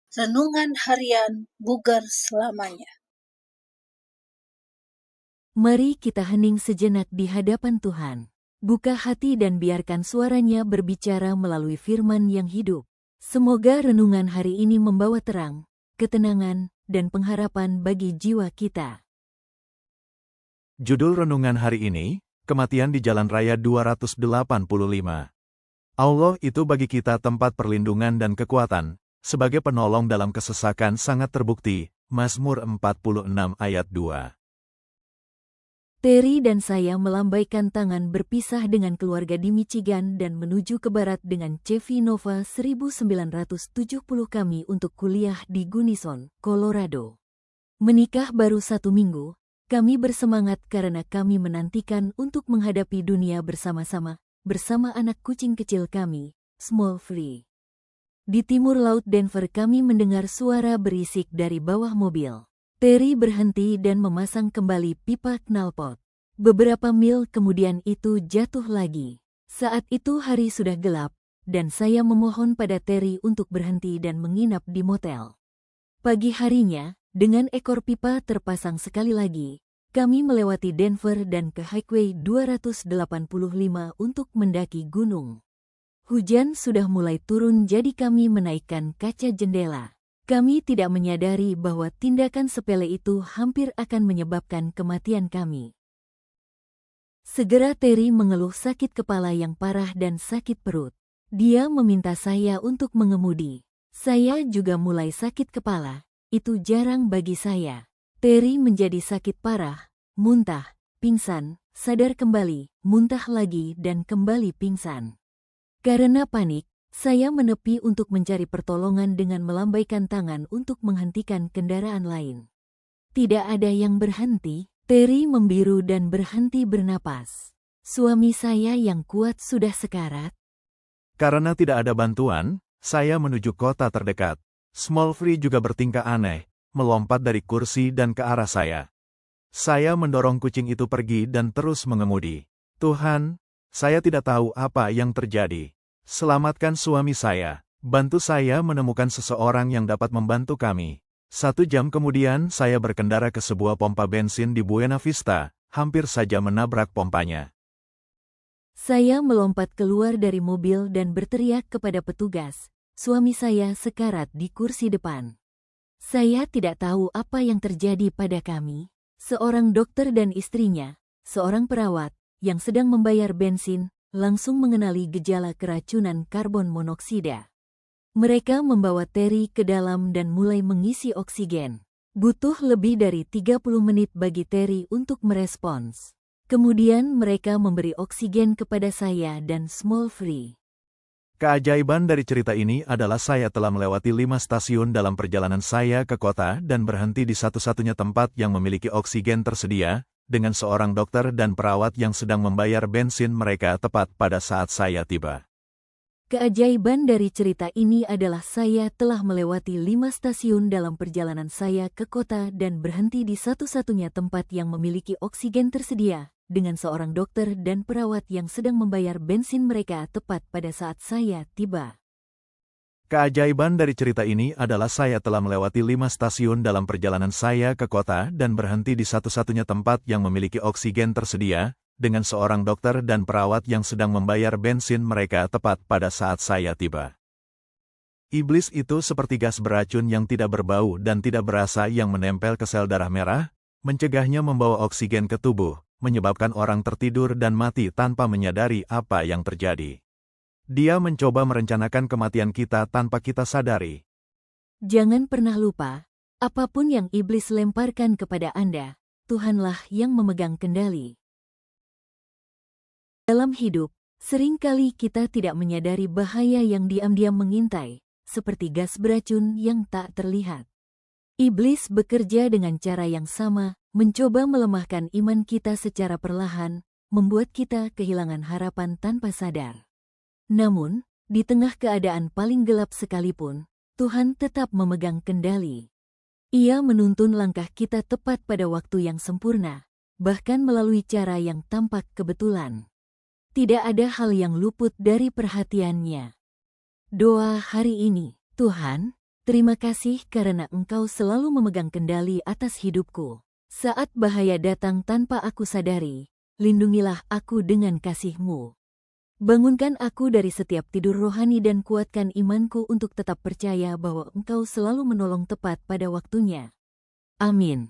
Renungan Harian Bugar Selamanya. Mari kita hening sejenak di hadapan Tuhan. Buka hati dan biarkan suaranya berbicara melalui firman yang hidup. Semoga renungan hari ini membawa terang, ketenangan, dan pengharapan bagi jiwa kita. Judul renungan hari ini, Kematian di Jalan Raya 285. Allah itu bagi kita tempat perlindungan dan kekuatan, sebagai penolong dalam kesesakan sangat terbukti. Mazmur 46 ayat 2. Terry dan saya melambaikan tangan berpisah dengan keluarga di Michigan dan menuju ke barat dengan Chevy Nova 1970 kami untuk kuliah di Gunnison, Colorado. Menikah baru 1 minggu, kami bersemangat karena kami menantikan untuk menghadapi dunia bersama-sama, bersama anak kucing kecil kami, Small Free. Di timur laut Denver kami mendengar suara berisik dari bawah mobil. Terry berhenti dan memasang kembali pipa knalpot. Beberapa mil kemudian itu jatuh lagi. Saat itu hari sudah gelap, dan saya memohon pada Terry untuk berhenti dan menginap di motel. Pagi harinya, dengan ekor pipa terpasang sekali lagi, kami melewati Denver dan ke Highway 285 untuk mendaki gunung. Hujan sudah mulai turun jadi kami menaikkan kaca jendela. Kami tidak menyadari bahwa tindakan sepele itu hampir akan menyebabkan kematian kami. Segera Terry mengeluh sakit kepala yang parah dan sakit perut. Dia meminta saya untuk mengemudi. Saya juga mulai sakit kepala. Itu jarang bagi saya. Terry menjadi sakit parah, muntah, pingsan, sadar kembali, muntah lagi dan kembali pingsan. Karena panik, saya menepi untuk mencari pertolongan dengan melambaikan tangan untuk menghentikan kendaraan lain. Tidak ada yang berhenti. Terry membiru dan berhenti bernapas. Suami saya yang kuat sudah sekarat. Karena tidak ada bantuan, saya menuju kota terdekat. Small Free juga bertingkah aneh, melompat dari kursi dan ke arah saya. Saya mendorong kucing itu pergi dan terus mengemudi. Tuhan, saya tidak tahu apa yang terjadi. Selamatkan suami saya. Bantu saya menemukan seseorang yang dapat membantu kami. 1 jam kemudian saya berkendara ke sebuah pompa bensin di Buena Vista, hampir saja menabrak pompanya. Saya melompat keluar dari mobil dan berteriak kepada petugas. Suami saya sekarat di kursi depan. Saya tidak tahu apa yang terjadi pada kami. Seorang dokter dan istrinya, seorang perawat, yang sedang membayar bensin, langsung mengenali gejala keracunan karbon monoksida. Mereka membawa Terry ke dalam dan mulai mengisi oksigen. Butuh lebih dari 30 menit bagi Terry untuk merespons. Kemudian mereka memberi oksigen kepada saya dan Small Free. Keajaiban dari cerita ini adalah saya telah melewati 5 stasiun dalam perjalanan saya ke kota dan berhenti di satu-satunya tempat yang memiliki oksigen tersedia, dengan seorang dokter dan perawat yang sedang membayar bensin mereka tepat pada saat saya tiba. Keajaiban dari cerita ini adalah saya telah melewati 5 stasiun dalam perjalanan saya ke kota dan berhenti di satu-satunya tempat yang memiliki oksigen tersedia, dengan seorang dokter dan perawat yang sedang membayar bensin mereka tepat pada saat saya tiba. Keajaiban dari cerita ini adalah saya telah melewati 5 stasiun dalam perjalanan saya ke kota dan berhenti di satu-satunya tempat yang memiliki oksigen tersedia, dengan seorang dokter dan perawat yang sedang membayar bensin mereka tepat pada saat saya tiba. Iblis itu seperti gas beracun yang tidak berbau dan tidak berasa yang menempel ke sel darah merah, mencegahnya membawa oksigen ke tubuh, menyebabkan orang tertidur dan mati tanpa menyadari apa yang terjadi. Dia mencoba merencanakan kematian kita tanpa kita sadari. Jangan pernah lupa, apapun yang iblis lemparkan kepada Anda, Tuhanlah yang memegang kendali. Dalam hidup, seringkali kita tidak menyadari bahaya yang diam-diam mengintai, seperti gas beracun yang tak terlihat. Iblis bekerja dengan cara yang sama, mencoba melemahkan iman kita secara perlahan, membuat kita kehilangan harapan tanpa sadar. Namun, di tengah keadaan paling gelap sekalipun, Tuhan tetap memegang kendali. Ia menuntun langkah kita tepat pada waktu yang sempurna, bahkan melalui cara yang tampak kebetulan. Tidak ada hal yang luput dari perhatiannya. Doa hari ini, Tuhan, Terima kasih karena Engkau selalu memegang kendali atas hidupku. Saat bahaya datang tanpa aku sadari, lindungilah aku dengan kasih-Mu. Bangunkan aku dari setiap tidur rohani dan kuatkan imanku untuk tetap percaya bahwa Engkau selalu menolong tepat pada waktunya. Amin.